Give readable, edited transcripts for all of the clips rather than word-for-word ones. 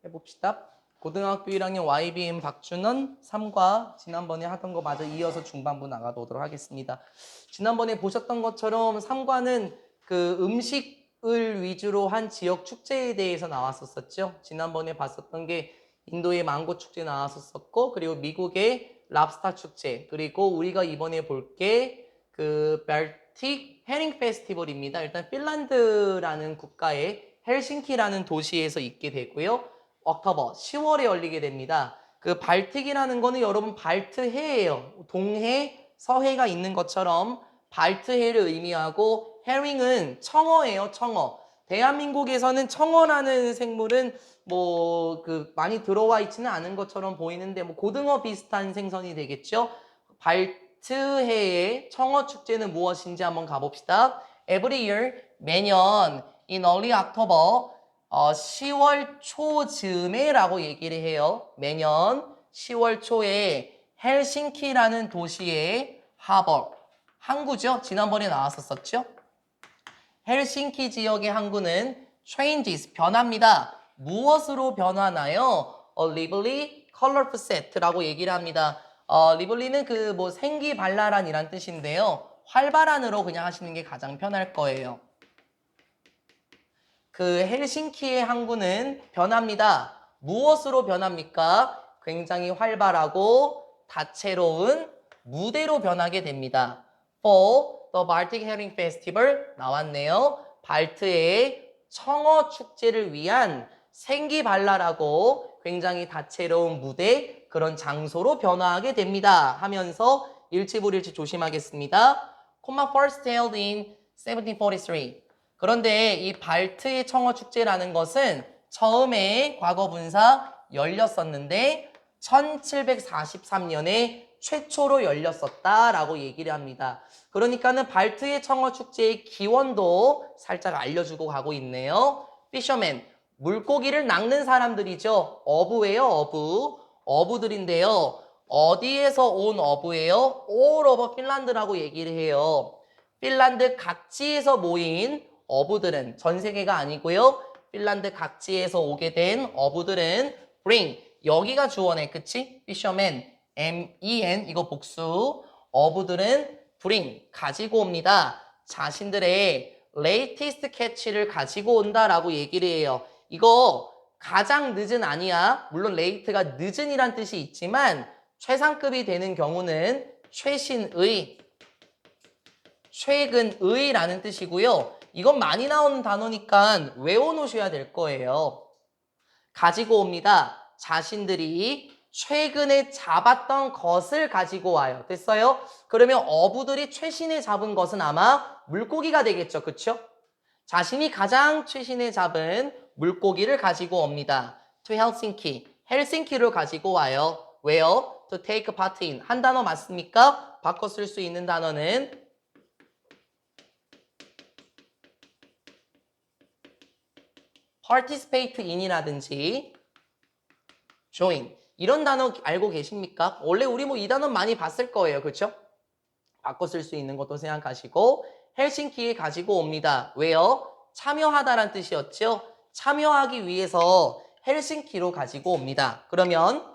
해봅시다. 고등학교 1학년 YBM 박준원 3과 지난번에 하던 거 마저 이어서 중반부 나가보도록 하겠습니다. 지난번에 보셨던 것처럼 3과는 그 음식을 위주로 한 지역 축제에 대해서 나왔었죠. 지난번에 봤었던 게 인도의 망고 축제 나왔었고, 그리고 미국의 랍스타 축제, 그리고 우리가 이번에 볼 게 그 발틱 해링 페스티벌입니다. 일단 핀란드라는 국가의 헬싱키라는 도시에서 있게 되고요. 옥토버 10월에 열리게 됩니다. 그 발틱이라는 거는 여러분 발트해예요. 동해, 서해가 있는 것처럼 발트해를 의미하고 해링은 청어예요. 청어. 대한민국에서는 청어라는 생물은 뭐 그 많이 들어와 있지는 않은 것처럼 보이는데 뭐 고등어 비슷한 생선이 되겠죠. 발트해의 청어 축제는 무엇인지 한번 가봅시다. Every year 매년 in early October 10월 초쯤에 라고 얘기를 해요. 매년 10월 초에 헬싱키라는 도시의 하버, 항구죠. 지난번에 나왔었죠. 헬싱키 지역의 항구는 changes, 변합니다. 무엇으로 변하나요? lively, colorful set라고 얘기를 합니다. lively는 그 뭐 생기발랄한이란 뜻인데요. 활발한으로 그냥 하시는 게 가장 편할 거예요. 그 헬싱키의 항구는 변합니다. 무엇으로 변합니까? 굉장히 활발하고 다채로운 무대로 변하게 됩니다. For the Baltic Herring Festival 나왔네요. 발트의 청어 축제를 위한 생기발랄하고 굉장히 다채로운 무대, 그런 장소로 변화하게 됩니다. 하면서 일치불일치 조심하겠습니다. 콤마 first held in 1743. 그런데 이 발트의 청어 축제라는 것은 처음에 과거 분사 열렸었는데 1743년에 최초로 열렸었다라고 얘기를 합니다. 그러니까는 발트의 청어 축제의 기원도 살짝 알려주고 가고 있네요. 피셔맨, 물고기를 낚는 사람들이죠. 어부예요, 어부. 어부들인데요. 어디에서 온 어부예요? All over 핀란드라고 얘기를 해요. 핀란드 각지에서 모인 어부들은, 전 세계가 아니고요. 핀란드 각지에서 오게 된 어부들은 bring, 여기가 주어네, 그치? fisherman, men, 이거 복수. 어부들은 bring, 가지고 옵니다. 자신들의 latest catch를 가지고 온다라고 얘기를 해요. 이거 가장 늦은 아니야. 물론 late가 늦은이란 뜻이 있지만 최상급이 되는 경우는 최신의, 최근의라는 뜻이고요. 이건 많이 나오는 단어니까 외워놓으셔야 될 거예요. 가지고 옵니다. 자신들이 최근에 잡았던 것을 가지고 와요. 됐어요? 그러면 어부들이 최신에 잡은 것은 아마 물고기가 되겠죠. 그쵸? 자신이 가장 최신에 잡은 물고기를 가지고 옵니다. To Helsinki. 헬싱키를 가지고 와요. 왜요? To take part in. 한 단어 맞습니까? 바꿔 쓸 수 있는 단어는 participate in이라든지 join, 이런 단어 알고 계십니까? 원래 우리 뭐 이 단어 많이 봤을 거예요. 그렇죠? 바꿔 쓸 수 있는 것도 생각하시고 헬싱키에 가지고 옵니다. 왜요? 참여하다란 뜻이었죠? 참여하기 위해서 헬싱키로 가지고 옵니다. 그러면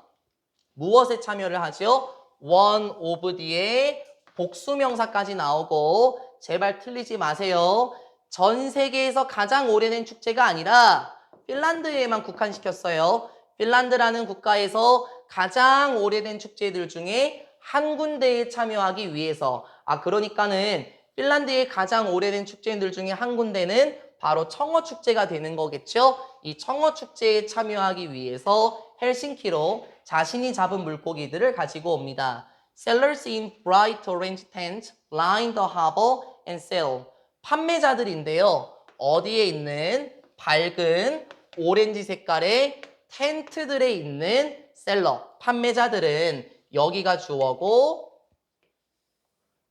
무엇에 참여를 하죠? one of 뒤에 복수명사까지 나오고, 제발 틀리지 마세요. 전 세계에서 가장 오래된 축제가 아니라 핀란드에만 국한시켰어요. 핀란드라는 국가에서 가장 오래된 축제들 중에 한 군데에 참여하기 위해서, 그러니까는 핀란드의 가장 오래된 축제들 중에 한 군데는 바로 청어 축제가 되는 거겠죠. 이 청어 축제에 참여하기 위해서 헬싱키로 자신이 잡은 물고기들을 가지고 옵니다. Sellers in bright orange tents line the harbor and sell. 판매자들인데요. 어디에 있는 밝은 오렌지 색깔의 텐트들에 있는 셀러, 판매자들은, 여기가 주어고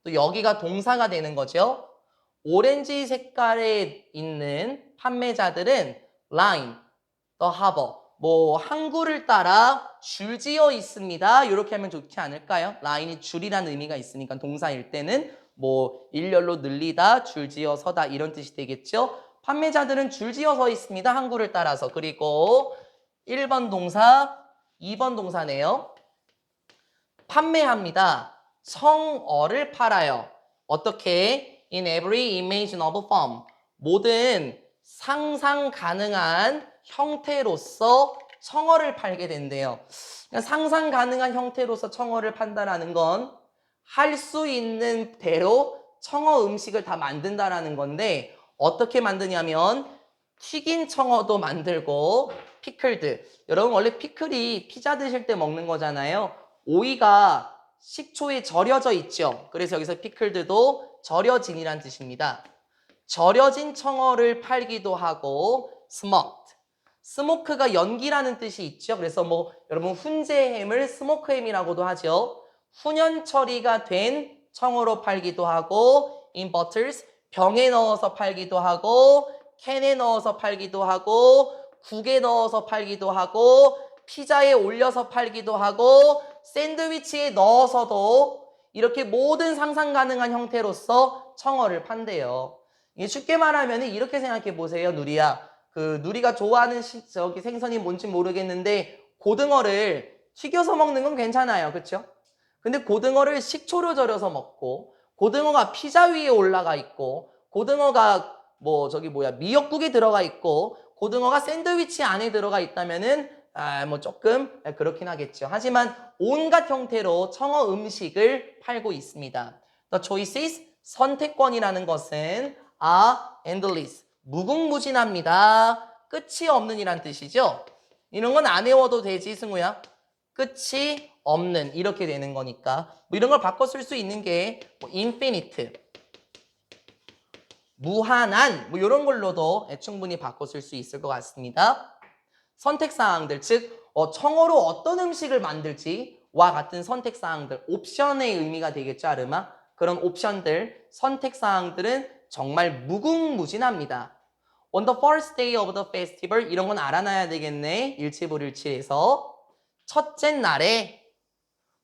또 여기가 동사가 되는 거죠. 오렌지 색깔에 있는 판매자들은 line the harbor, 뭐 항구를 따라 줄지어 있습니다. 이렇게 하면 좋지 않을까요? 라인이 줄이라는 의미가 있으니까 동사일 때는 뭐 일렬로 늘리다, 줄지어 서다 이런 뜻이 되겠죠. 판매자들은 줄지어 서 있습니다. 항구를 따라서. 그리고 1, 1번 동사, 2번 동사네요. 판매합니다. 청어를 팔아요. 어떻게? In every imaginable form. 모든 상상 가능한 형태로서 청어를 팔게 된대요. 그러니까 상상 가능한 형태로서 청어를 판다라는 건 할 수 있는 대로 청어 음식을 다 만든다라는 건데 어떻게 만드냐면 튀긴 청어도 만들고 피클드. 여러분 원래 피클이 피자 드실 때 먹는 거잖아요. 오이가 식초에 절여져 있죠. 그래서 여기서 피클드도 절여진이란 뜻입니다. 절여진 청어를 팔기도 하고 smoked. 스모크가 연기라는 뜻이 있죠. 그래서 뭐 여러분 훈제햄을 스모크햄이라고도 하죠. 훈연 처리가 된 청어로 팔기도 하고 in bottles, 병에 넣어서 팔기도 하고 캔에 넣어서 팔기도 하고 국에 넣어서 팔기도 하고 피자에 올려서 팔기도 하고 샌드위치에 넣어서도 이렇게 모든 상상 가능한 형태로서 청어를 판대요. 이게 쉽게 말하면 이렇게 생각해 보세요, 누리야. 누리가 좋아하는 저기 생선이 뭔지 모르겠는데 고등어를 튀겨서 먹는 건 괜찮아요. 그렇죠? 근데 고등어를 식초로 절여서 먹고 고등어가 피자 위에 올라가 있고 고등어가 미역국에 들어가 있고 고등어가 샌드위치 안에 들어가 있다면은 조금 그렇긴 하겠죠. 하지만 온갖 형태로 청어 음식을 팔고 있습니다. The choices, 선택권이라는 것은 are endless, 무궁무진합니다. 끝이 없는 이란 뜻이죠. 이런 건 안 외워도 되지, 승우야. 끝이 없는, 이렇게 되는 거니까 이런 걸 바꿔 쓸 수 있는 게 infinite, 무한한 이런 걸로도 충분히 바꿔 쓸 수 있을 것 같습니다. 선택사항들, 즉 청어로 어떤 음식을 만들지와 같은 선택사항들, 옵션의 의미가 되겠죠, 아르마? 그런 옵션들, 선택사항들은 정말 무궁무진합니다. On the first day of the festival, 이런 건 알아놔야 되겠네. 일치불일치에서 첫째 날에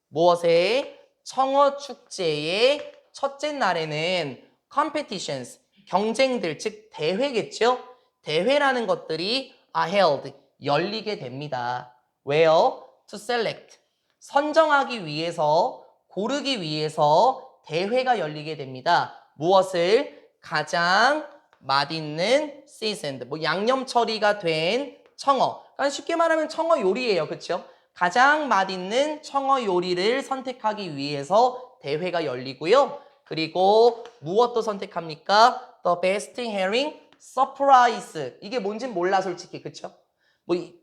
무엇에? 청어 축제의 첫째 날에는 competitions, 경쟁들, 즉 대회겠죠? 대회라는 것들이 are held, 열리게 됩니다. 왜요? To select, 선정하기 위해서, 고르기 위해서 대회가 열리게 됩니다. 무엇을? 가장 맛있는 seasoned, 양념 처리가 된 청어. 그러니까 쉽게 말하면 청어 요리예요. 그렇죠? 가장 맛있는 청어 요리를 선택하기 위해서 대회가 열리고요. 그리고 무엇도 선택합니까? The best herring surprise. 이게 뭔진 몰라 솔직히. 그쵸?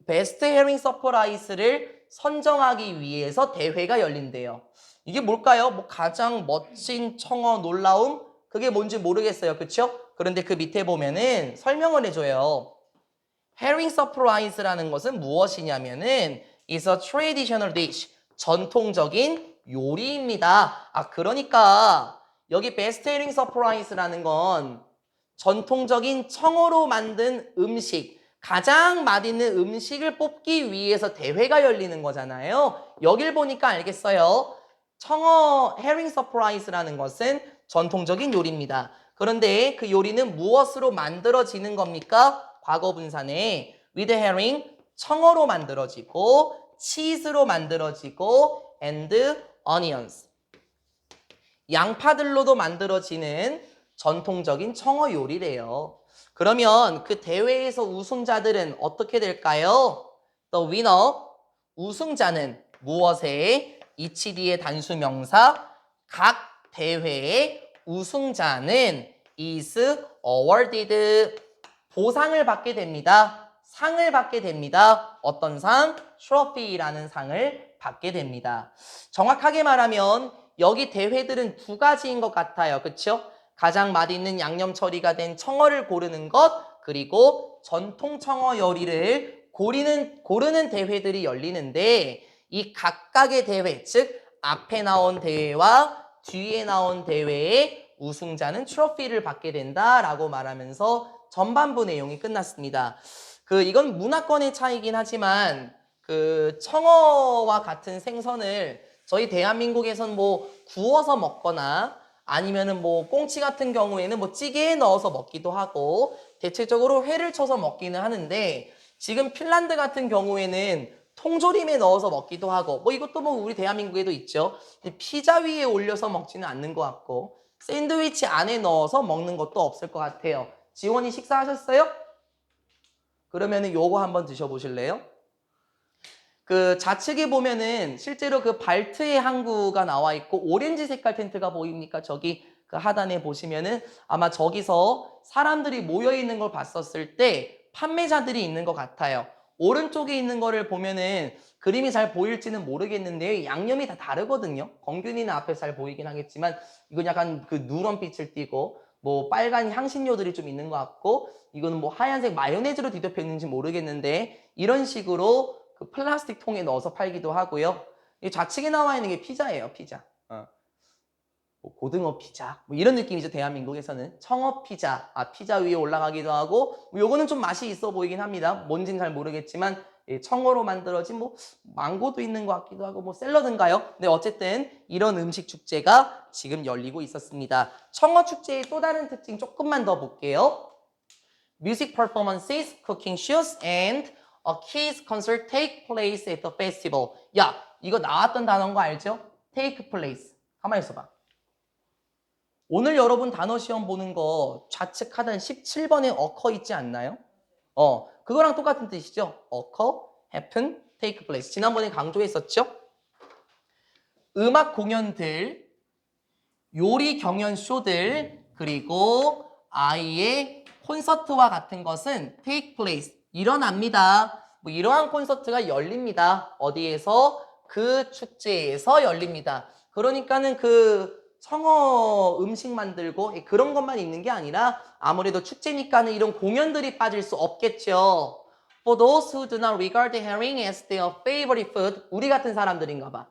베스트 헤링 서프라이즈를 선정하기 위해서 대회가 열린대요. 이게 뭘까요? 가장 멋진 청어 놀라움? 그게 뭔지 모르겠어요. 그쵸? 그런데 그 밑에 보면은 설명을 해줘요. 헤링 서프라이즈라는 것은 무엇이냐면은 is a traditional dish, 전통적인 요리입니다. 그러니까 여기 베스트 헤링 서프라이즈라는 건 전통적인 청어로 만든 음식, 가장 맛있는 음식을 뽑기 위해서 대회가 열리는 거잖아요. 여길 보니까 알겠어요. 청어 헤링 서프라이즈라는 것은 전통적인 요리입니다. 그런데 그 요리는 무엇으로 만들어지는 겁니까? 과거 분사네 with herring, 청어로 만들어지고 치즈로 만들어지고 and onions, 양파들로도 만들어지는 전통적인 청어 요리래요. 그러면 그 대회에서 우승자들은 어떻게 될까요? The winner, 우승자는 무엇에? ECD의 단수명사, 각 대회의 우승자는 is awarded, 보상을 받게 됩니다. 상을 받게 됩니다. 어떤 상? 트로피라는 상을 받게 됩니다. 정확하게 말하면 여기 대회들은 두 가지인 것 같아요. 그렇죠? 가장 맛있는 양념 처리가 된 청어를 고르는 것, 그리고 전통 청어 요리를 고르는 대회들이 열리는데 이 각각의 대회, 즉 앞에 나온 대회와 뒤에 나온 대회의 우승자는 트로피를 받게 된다라고 말하면서 전반부 내용이 끝났습니다. 이건 문화권의 차이긴 하지만 청어와 같은 생선을 저희 대한민국에선 구워서 먹거나 아니면은 꽁치 같은 경우에는 찌개에 넣어서 먹기도 하고 대체적으로 회를 쳐서 먹기는 하는데 지금 핀란드 같은 경우에는 통조림에 넣어서 먹기도 하고 뭐 이것도 뭐 우리 대한민국에도 있죠. 피자 위에 올려서 먹지는 않는 것 같고 샌드위치 안에 넣어서 먹는 것도 없을 것 같아요. 지원이 식사하셨어요? 그러면은 요거 한번 드셔보실래요? 그 좌측에 보면은 실제로 그 발트해 항구가 나와 있고 오렌지 색깔 텐트가 보입니까? 저기 그 하단에 보시면은 아마 저기서 사람들이 모여 있는 걸 봤었을 때 판매자들이 있는 것 같아요. 오른쪽에 있는 거를 보면은 그림이 잘 보일지는 모르겠는데 양념이 다 다르거든요. 건균이는 앞에 잘 보이긴 하겠지만 이건 약간 그 누런 빛을 띠고 뭐 빨간 향신료들이 좀 있는 것 같고 이거는 뭐 하얀색 마요네즈로 뒤덮여 있는지 모르겠는데 이런 식으로 그 플라스틱 통에 넣어서 팔기도 하고요. 이 좌측에 나와 있는 게 피자예요, 피자. 뭐 고등어 피자, 뭐 이런 느낌이죠. 대한민국에서는 청어 피자, 피자 위에 올라가기도 하고, 뭐 요거는 좀 맛이 있어 보이긴 합니다. 뭔진 잘 모르겠지만 청어로 만들어진 뭐 망고도 있는 것 같기도 하고, 뭐 샐러드인가요? 네, 어쨌든 이런 음식 축제가 지금 열리고 있었습니다. 청어 축제의 또 다른 특징 조금만 더 볼게요. Music performances, cooking shows, and a kids concert take place at the festival. 야, 이거 나왔던 단어인 거 알죠? take place. 가만히 있어봐. 오늘 여러분 단어 시험 보는 거 좌측 하단 17번에 occur 있지 않나요? 그거랑 똑같은 뜻이죠. occur, happen, take place. 지난번에 강조했었죠? 음악 공연들, 요리 경연 쇼들, 그리고 아이의 콘서트와 같은 것은 take place, 일어납니다. 뭐 이러한 콘서트가 열립니다. 어디에서? 그 축제에서 열립니다. 그러니까는 그 청어 음식 만들고 그런 것만 있는 게 아니라 아무래도 축제니까는 이런 공연들이 빠질 수 없겠죠. For those who do not regard herring as their favorite food, 우리 같은 사람들인가 봐.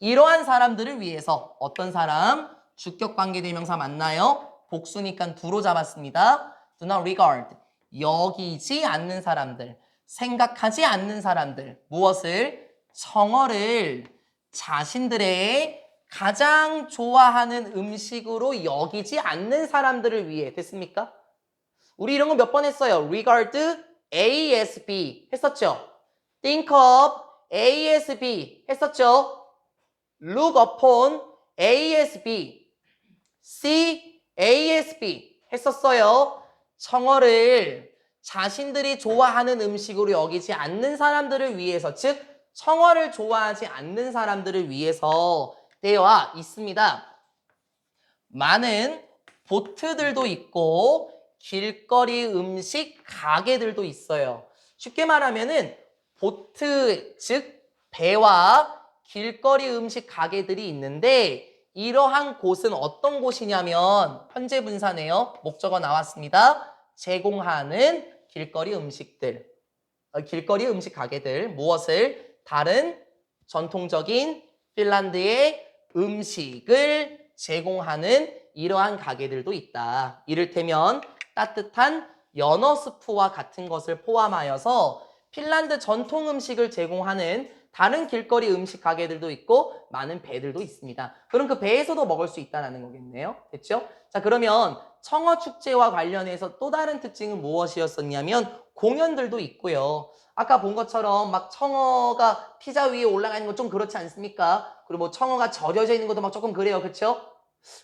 이러한 사람들을 위해서 어떤 사람? 주격관계대명사 맞나요? 복수니까 두로 잡았습니다. Do not regard. 여기지 않는 사람들. 생각하지 않는 사람들. 무엇을? 청어를 자신들의 가장 좋아하는 음식으로 여기지 않는 사람들을 위해. 됐습니까? 우리 이런 거 몇 번 했어요. regard ASB 했었죠. think of ASB 했었죠. look upon ASB, see ASB 했었어요. 청어를 자신들이 좋아하는 음식으로 여기지 않는 사람들을 위해서, 즉 청어를 좋아하지 않는 사람들을 위해서 되어 있습니다. 많은 보트들도 있고 길거리 음식 가게들도 있어요. 쉽게 말하면은 보트, 즉 배와 길거리 음식 가게들이 있는데 이러한 곳은 어떤 곳이냐면 현재 분사네요. 목적어 나왔습니다. 제공하는 길거리 음식들, 길거리 음식 가게들, 무엇을? 다른 전통적인 핀란드의 음식을 제공하는 이러한 가게들도 있다. 이를테면 따뜻한 연어 스프와 같은 것을 포함하여서 핀란드 전통 음식을 제공하는 다른 길거리 음식 가게들도 있고 많은 배들도 있습니다. 그럼 그 배에서도 먹을 수 있다는 거겠네요. 됐죠? 자, 그러면 청어 축제와 관련해서 또 다른 특징은 무엇이었었냐면 공연들도 있고요. 아까 본 것처럼 막 청어가 피자 위에 올라가 있는 거 좀 그렇지 않습니까? 그리고 뭐 청어가 절여져 있는 것도 막 조금 그래요. 그렇죠?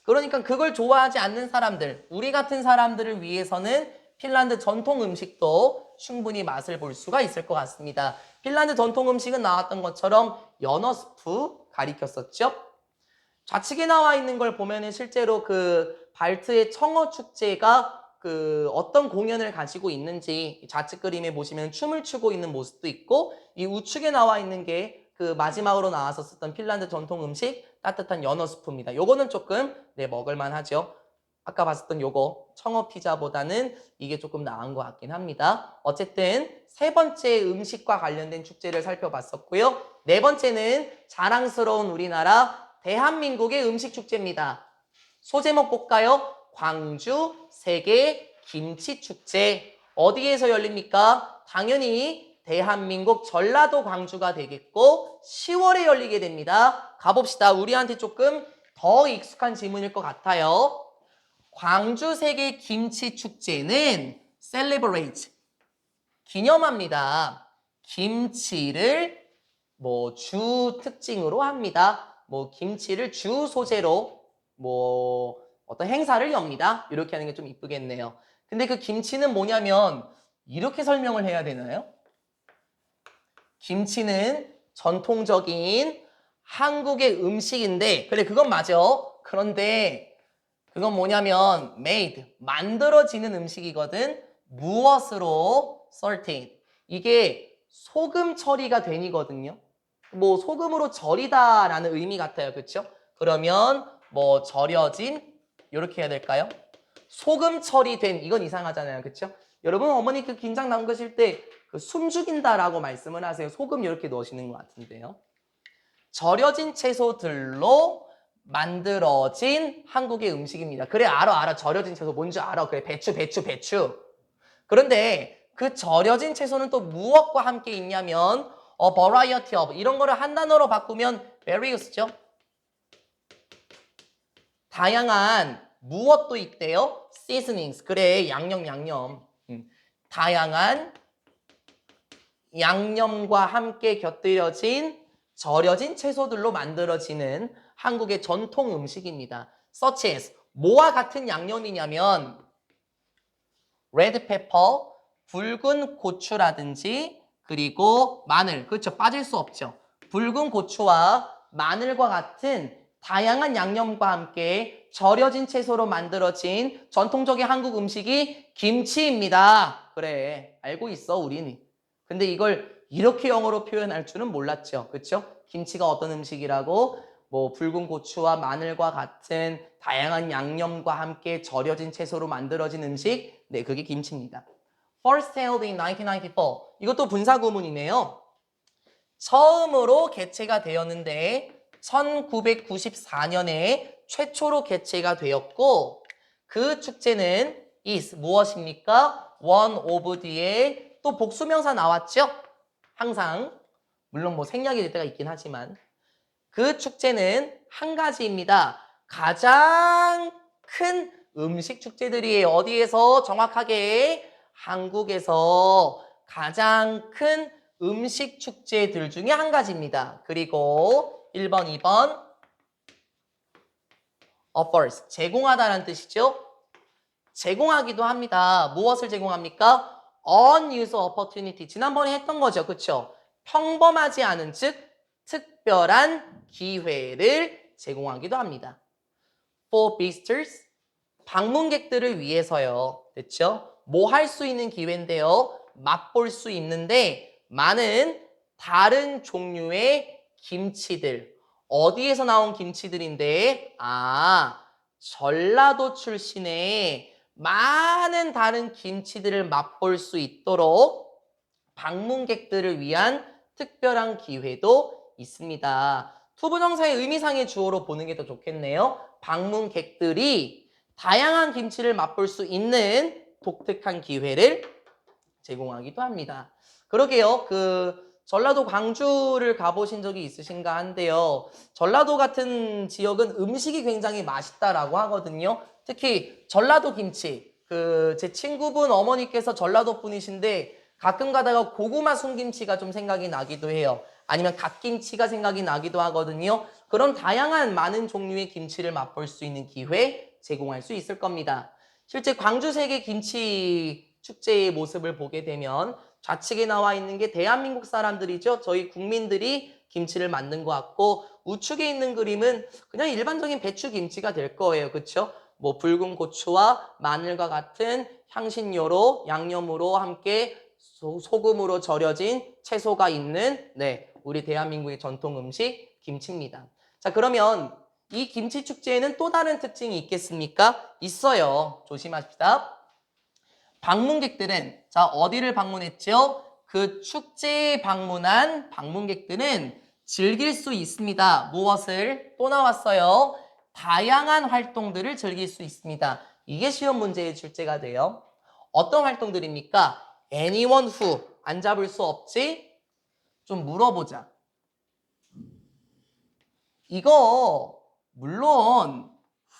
그러니까 그걸 좋아하지 않는 사람들, 우리 같은 사람들을 위해서는 핀란드 전통 음식도 충분히 맛을 볼 수가 있을 것 같습니다. 핀란드 전통 음식은 나왔던 것처럼 연어 스프 가리켰었죠. 좌측에 나와 있는 걸 보면은 실제로 그 발트의 청어 축제가 그 어떤 공연을 가지고 있는지 좌측 그림에 보시면 춤을 추고 있는 모습도 있고 이 우측에 나와 있는 게 그 마지막으로 나왔었던 핀란드 전통 음식 따뜻한 연어 스프입니다. 요거는 조금 먹을만 하죠. 아까 봤었던 요거 청어 피자보다는 이게 조금 나은 것 같긴 합니다. 어쨌든 세 번째 음식과 관련된 축제를 살펴봤었고요. 네 번째는 자랑스러운 우리나라 대한민국의 음식 축제입니다. 소제목 볼까요? 광주 세계 김치 축제. 어디에서 열립니까? 당연히 대한민국 전라도 광주가 되겠고 10월에 열리게 됩니다. 가봅시다. 우리한테 조금 더 익숙한 질문일 것 같아요. 광주 세계 김치 축제는 celebrate 기념합니다. 김치를 뭐 주 특징으로 합니다. 뭐 김치를 주 소재로 뭐 어떤 행사를 엽니다. 이렇게 하는 게 좀 이쁘겠네요. 근데 그 김치는 뭐냐면 이렇게 설명을 해야 되나요? 김치는 전통적인 한국의 음식인데 그래 그건 맞아. 그런데 그건 뭐냐면 made 만들어지는 음식이거든. 무엇으로? salted 이게 소금 처리가 된이거든요. 뭐 소금으로 절이다라는 의미 같아요. 그렇죠? 그러면 뭐 절여진 이렇게 해야 될까요? 소금 처리된 이건 이상하잖아요. 그렇죠? 여러분 어머니 그 김장 담그실 때 그 숨 죽인다라고 말씀을 하세요. 소금 이렇게 넣으시는 것 같은데요. 절여진 채소들로 만들어진 한국의 음식입니다. 그래 알아. 절여진 채소 뭔지 알아. 그래 배추. 그런데 그 절여진 채소는 또 무엇과 함께 있냐면 variety of 이런 거를 한 단어로 바꾸면 various죠. 다양한 무엇도 있대요. seasonings 그래 양념. 다양한 양념과 함께 곁들여진 절여진 채소들로 만들어지는 한국의 전통 음식입니다. such as 뭐와 같은 양념이냐면 red pepper 붉은 고추라든지 그리고 마늘 그렇죠 빠질 수 없죠. 붉은 고추와 마늘과 같은 다양한 양념과 함께 절여진 채소로 만들어진 전통적인 한국 음식이 김치입니다. 그래 알고 있어 우리는. 근데 이걸 이렇게 영어로 표현할 줄은 몰랐죠. 그렇죠? 김치가 어떤 음식이라고 뭐 붉은 고추와 마늘과 같은 다양한 양념과 함께 절여진 채소로 만들어진 음식 네 그게 김치입니다. First held in 1994 이것도 분사구문이네요. 처음으로 개최가 되었는데 1994년에 최초로 개최가 되었고 그 축제는 is 무엇입니까? one of the의 또 복수명사 나왔죠? 항상 물론 뭐 생략이 될 때가 있긴 하지만 그 축제는 한 가지입니다. 가장 큰 음식 축제들이에요. 어디에서 정확하게 한국에서 가장 큰 음식 축제들 중에 한 가지입니다. 그리고 1번, 2번 offers 제공하다라는 뜻이죠. 제공하기도 합니다. 무엇을 제공합니까? unusual opportunity 지난번에 했던 거죠. 그렇죠? 평범하지 않은 즉 특별한 기회를 제공하기도 합니다. For visitors 방문객들을 위해서요. 됐죠? 뭐 할 수 있는 기회인데요. 맛볼 수 있는데 많은 다른 종류의 김치들 어디에서 나온 김치들인데 전라도 출신의 많은 다른 김치들을 맛볼 수 있도록 방문객들을 위한 특별한 기회도 있습니다. 투부정사의 의미상의 주어로 보는 게 더 좋겠네요. 방문객들이 다양한 김치를 맛볼 수 있는 독특한 기회를 제공하기도 합니다. 그러게요. 전라도 광주를 가보신 적이 있으신가 한데요. 전라도 같은 지역은 음식이 굉장히 맛있다라고 하거든요. 특히 전라도 김치. 제 친구분 어머니께서 전라도 분이신데 가끔 가다가 고구마 순김치가 좀 생각이 나기도 해요. 아니면 갓김치가 생각이 나기도 하거든요. 그런 다양한 많은 종류의 김치를 맛볼 수 있는 기회 제공할 수 있을 겁니다. 실제 광주 세계 김치 축제의 모습을 보게 되면 좌측에 나와 있는 게 대한민국 사람들이죠. 저희 국민들이 김치를 만든 것 같고 우측에 있는 그림은 그냥 일반적인 배추김치가 될 거예요. 그렇죠? 뭐 붉은 고추와 마늘과 같은 향신료로 양념으로 함께 소금으로 절여진 채소가 있는 우리 대한민국의 전통 음식 김치입니다. 자 그러면 이 김치 축제에는 또 다른 특징이 있겠습니까? 있어요. 조심합시다. 방문객들은 어디를 방문했죠? 그 축제에 방문한 방문객들은 즐길 수 있습니다. 무엇을? 또 나왔어요. 다양한 활동들을 즐길 수 있습니다. 이게 시험 문제의 출제가 돼요. 어떤 활동들입니까? anyone who 안 잡을 수 없지? 좀 물어보자. 이거 물론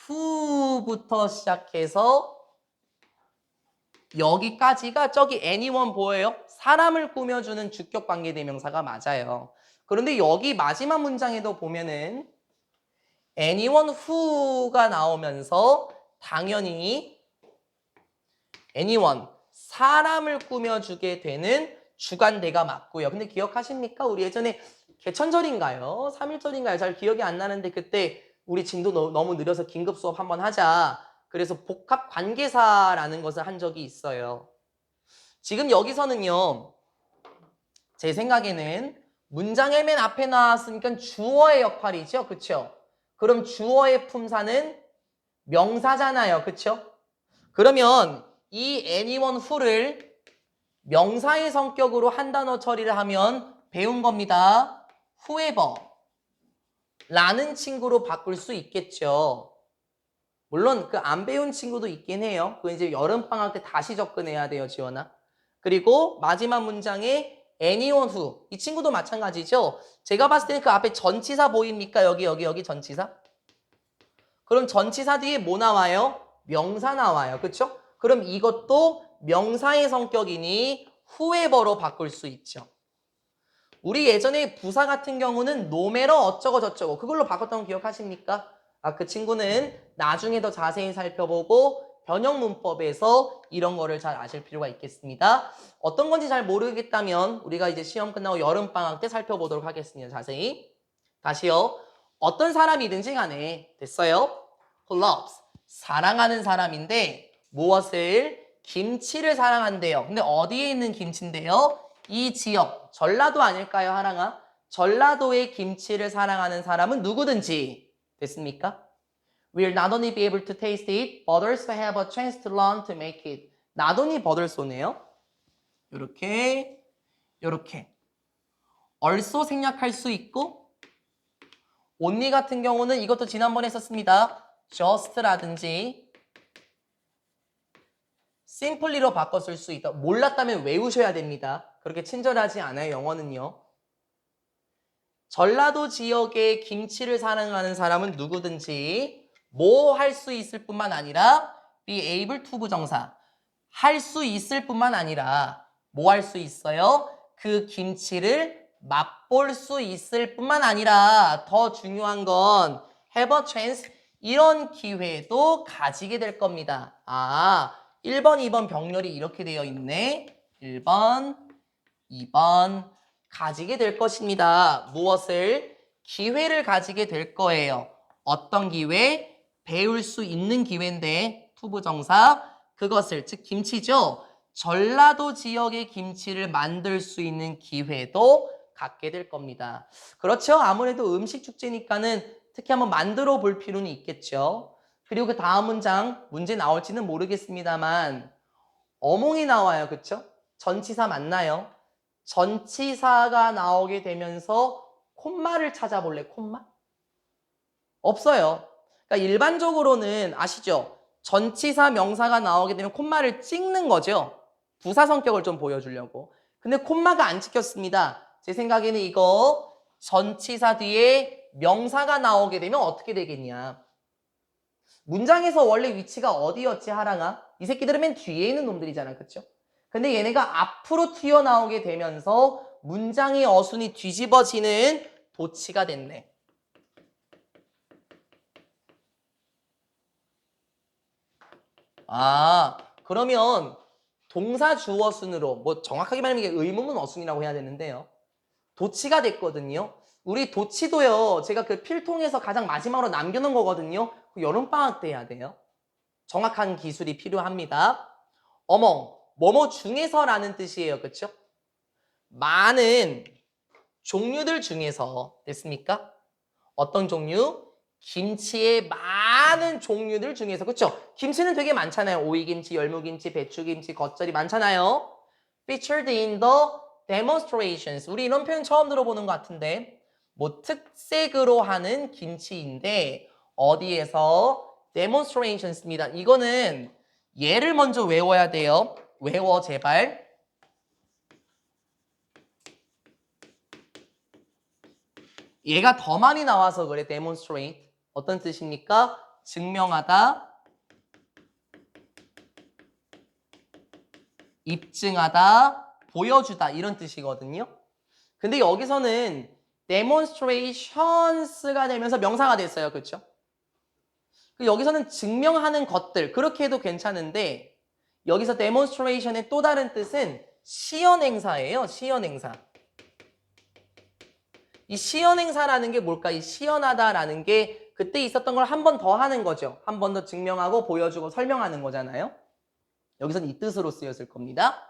who부터 시작해서 여기까지가 저기 anyone 보여요? 사람을 꾸며주는 주격 관계대명사가 맞아요. 그런데 여기 마지막 문장에도 보면은 anyone who가 나오면서 당연히 anyone, 사람을 꾸며주게 되는 주관대가 맞고요. 근데 기억하십니까? 우리 예전에 개천절인가요? 3일절인가요? 잘 기억이 안 나는데 그때 우리 진도 너무 느려서 긴급 수업 한번 하자. 그래서 복합 관계사라는 것을 한 적이 있어요. 지금 여기서는요. 제 생각에는 문장의 맨 앞에 나왔으니까 주어의 역할이죠. 그쵸? 그럼 주어의 품사는 명사잖아요. 그쵸? 그러면 이 anyone who를 명사의 성격으로 한 단어 처리를 하면 배운 겁니다. whoever 라는 친구로 바꿀 수 있겠죠. 물론 그 안 배운 친구도 있긴 해요. 그거 이제 여름방학 때 다시 접근해야 돼요, 지원아. 그리고 마지막 문장에 anyone who 이 친구도 마찬가지죠. 제가 봤을 때는 그 앞에 전치사 보입니까? 여기 전치사. 그럼 전치사 뒤에 뭐 나와요? 명사 나와요. 그렇죠? 그럼 이것도 명사의 성격이니 whoever로 바꿀 수 있죠. 우리 예전에 부사 같은 경우는 no matter 어쩌고 저쩌고 그걸로 바꿨던 거 기억하십니까? 그 친구는 나중에 더 자세히 살펴보고 변형 문법에서 이런 거를 잘 아실 필요가 있겠습니다. 어떤 건지 잘 모르겠다면 우리가 이제 시험 끝나고 여름방학 때 살펴보도록 하겠습니다. 자세히. 다시요. 어떤 사람이든지 간에 됐어요. who loves 사랑하는 사람인데 무엇을? 김치를 사랑한대요. 근데 어디에 있는 김치인데요? 이 지역, 전라도 아닐까요, 하랑아? 전라도의 김치를 사랑하는 사람은 누구든지 됐습니까? Will not only be able to taste it, but also have a chance to learn to make it. not only but also네요. 요렇게 also 생략할 수 있고 only 같은 경우는 이것도 지난번에 했었습니다. just라든지 simply로 바꿔 쓸 수 있다. 몰랐다면 외우셔야 됩니다. 그렇게 친절하지 않아요, 영어는요. 전라도 지역의 김치를 사랑하는 사람은 누구든지 뭐 할 수 있을 뿐만 아니라 be able to 부정사 할 수 있을 뿐만 아니라 뭐 할 수 있어요? 그 김치를 맛볼 수 있을 뿐만 아니라 더 중요한 건 have a chance 이런 기회도 가지게 될 겁니다. 1번, 2번 병렬이 이렇게 되어 있네. 1번, 2번 가지게 될 것입니다. 무엇을? 기회를 가지게 될 거예요. 어떤 기회? 배울 수 있는 기회인데 투부정사 그것을 즉 김치죠. 전라도 지역의 김치를 만들 수 있는 기회도 갖게 될 겁니다. 그렇죠. 아무래도 음식 축제니까는 특히 한번 만들어 볼 필요는 있겠죠. 그리고 그 다음 문장 문제 나올지는 모르겠습니다만 어몽이 나와요. 그렇죠? 전치사 맞나요? 전치사가 나오게 되면서 콤마를 찾아볼래? 콤마? 없어요. 그러니까 일반적으로는 아시죠? 전치사 명사가 나오게 되면 콤마를 찍는 거죠. 부사 성격을 좀 보여주려고. 근데 콤마가 안 찍혔습니다. 제 생각에는 이거 전치사 뒤에 명사가 나오게 되면 어떻게 되겠냐. 문장에서 원래 위치가 어디였지 하랑아? 이 새끼들은 맨 뒤에 있는 놈들이잖아. 그쵸? 근데 얘네가 앞으로 튀어나오게 되면서 문장의 어순이 뒤집어지는 도치가 됐네. 그러면 동사 주어 순으로 뭐 정확하게 말하면 이게 의문문 어순이라고 해야 되는데요. 도치가 됐거든요. 우리 도치도요. 제가 그 필통에서 가장 마지막으로 남겨놓은 거거든요. 여름방학 때 해야 돼요. 정확한 기술이 필요합니다. 어멍, 뭐뭐 중에서라는 뜻이에요. 그렇죠? 많은 종류들 중에서 됐습니까? 어떤 종류? 김치의 많은 종류들 중에서 그렇죠? 김치는 되게 많잖아요. 오이김치, 열무김치, 배추김치, 겉절이 많잖아요. Featured in the demonstrations. 우리 이런 표현 처음 들어보는 것 같은데 뭐 특색으로 하는 김치인데 어디에서? demonstrations입니다. 이거는 얘를 먼저 외워야 돼요. 외워 제발. 얘가 더 많이 나와서 그래. demonstrate. 어떤 뜻입니까? 증명하다. 입증하다, 보여주다 이런 뜻이거든요. 근데 여기서는 demonstrations가 되면서 명사가 됐어요. 그렇죠? 여기서는 증명하는 것들 그렇게 해도 괜찮은데 여기서 demonstration의 또 다른 뜻은 시연행사예요. 시연행사. 이 시연행사라는 게 뭘까? 이 시연하다라는 게 그때 있었던 걸 한 번 더 하는 거죠. 한 번 더 증명하고 보여주고 설명하는 거잖아요. 여기서는 이 뜻으로 쓰였을 겁니다.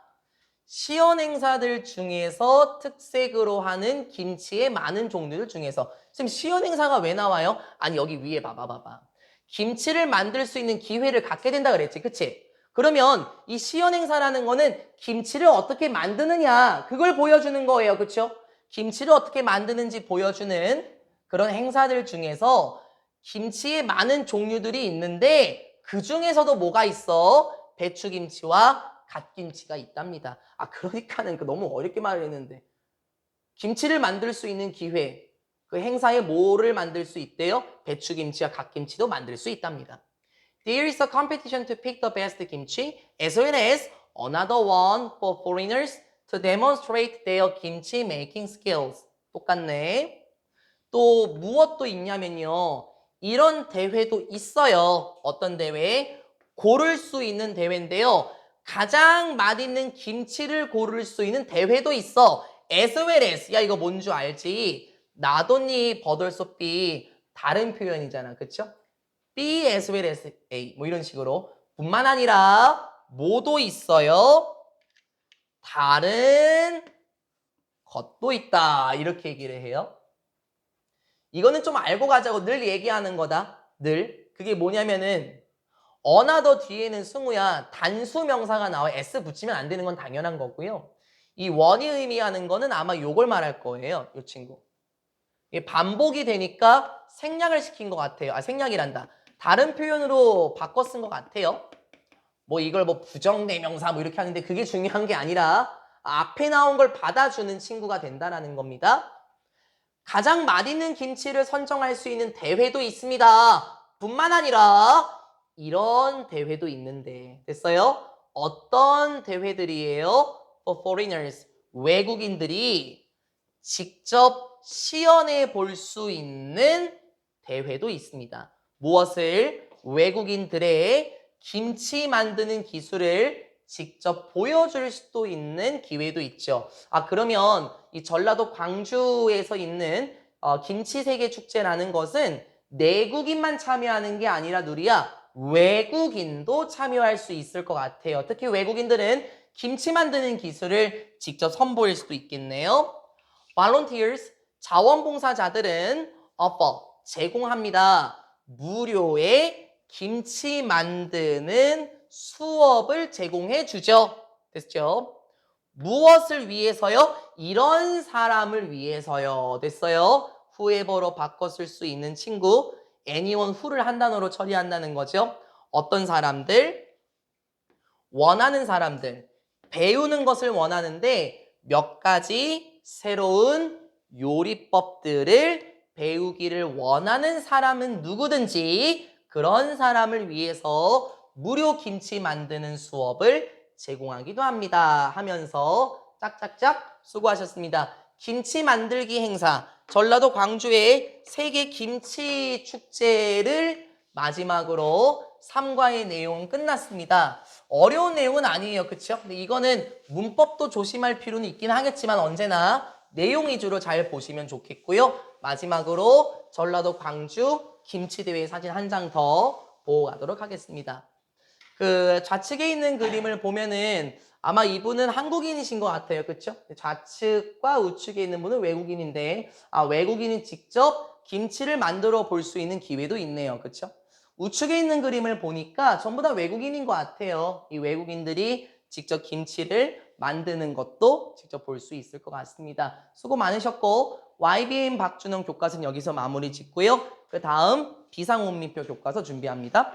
시연행사들 중에서 특색으로 하는 김치의 많은 종류들 중에서 선생님 시연행사가 왜 나와요? 아니 여기 위에 봐봐. 김치를 만들 수 있는 기회를 갖게 된다 그랬지. 그치? 그러면 이 시연행사라는 거는 김치를 어떻게 만드느냐 그걸 보여주는 거예요. 그쵸? 김치를 어떻게 만드는지 보여주는 그런 행사들 중에서 김치의 많은 종류들이 있는데 그 중에서도 뭐가 있어? 배추김치와 갓김치가 있답니다. 그러니까는 너무 어렵게 말했는데 김치를 만들 수 있는 기회 그 행사에 뭐를 만들 수 있대요? 배추김치와 갓김치도 만들 수 있답니다. There is a competition to pick the best kimchi as well as another one for foreigners to demonstrate their kimchi making skills. 똑같네. 또 무엇도 있냐면요. 이런 대회도 있어요. 어떤 대회? 고를 수 있는 대회인데요. 가장 맛있는 김치를 고를 수 있는 대회도 있어. as well as. 야 이거 뭔 줄 알지? 나도니 버들소비 다른 표현이잖아. 그쵸? B as well as A 뭐 이런 식으로 뿐만 아니라 뭐도 있어요. 다른 것도 있다. 이렇게 얘기를 해요. 이거는 좀 알고 가자고 늘 얘기하는 거다. 늘. 그게 뭐냐면은 another 뒤에는 승우야 단수 명사가 나와 s 붙이면 안 되는 건 당연한 거고요. 이 원이 의미하는 거는 아마 요걸 말할 거예요. 요 친구. 이게 반복이 되니까 생략을 시킨 것 같아요. 생략이란다. 다른 표현으로 바꿔 쓴 것 같아요. 뭐 이걸 뭐 부정대명사 뭐 이렇게 하는데 그게 중요한 게 아니라 앞에 나온 걸 받아주는 친구가 된다라는 겁니다. 가장 맛있는 김치를 선정할 수 있는 대회도 있습니다. 뿐만 아니라 이런 대회도 있는데 됐어요? 어떤 대회들이에요? For foreigners, 외국인들이 직접 시연해 볼 수 있는 대회도 있습니다. 무엇을? 외국인들의 김치 만드는 기술을 직접 보여줄 수도 있는 기회도 있죠. 그러면 이 전라도 광주에서 있는 김치세계축제라는 것은 내국인만 참여하는 게 아니라 누리야 외국인도 참여할 수 있을 것 같아요. 특히 외국인들은 김치 만드는 기술을 직접 선보일 수도 있겠네요. Volunteers, 자원봉사자들은 offer, 제공합니다. 무료의 김치 만드는 수업을 제공해 주죠. 됐죠? 무엇을 위해서요? 이런 사람을 위해서요. 됐어요? whoever로 바꿔 쓸 수 있는 친구 anyone who를 한 단어로 처리한다는 거죠. 어떤 사람들? 원하는 사람들. 배우는 것을 원하는데 몇 가지 새로운 요리법들을 배우기를 원하는 사람은 누구든지 그런 사람을 위해서 무료 김치 만드는 수업을 제공하기도 합니다. 하면서 짝짝짝 수고하셨습니다. 김치 만들기 행사 전라도 광주의 세계 김치 축제를 마지막으로 3과의 내용은 끝났습니다. 어려운 내용은 아니에요. 그쵸? 근데 이거는 문법도 조심할 필요는 있긴 하겠지만 언제나 내용 위주로 잘 보시면 좋겠고요. 마지막으로 전라도 광주 김치대회 사진 한 장 더 보고 가도록 하겠습니다. 그 좌측에 있는 그림을 보면은 아마 이분은 한국인이신 것 같아요. 그쵸? 좌측과 우측에 있는 분은 외국인인데 외국인이 직접 김치를 만들어 볼 수 있는 기회도 있네요. 그쵸? 우측에 있는 그림을 보니까 전부 다 외국인인 것 같아요. 이 외국인들이 직접 김치를 만드는 것도 직접 볼 수 있을 것 같습니다. 수고 많으셨고 YBM 박준영 교과서는 여기서 마무리 짓고요. 그 다음 비상온민표 교과서 준비합니다.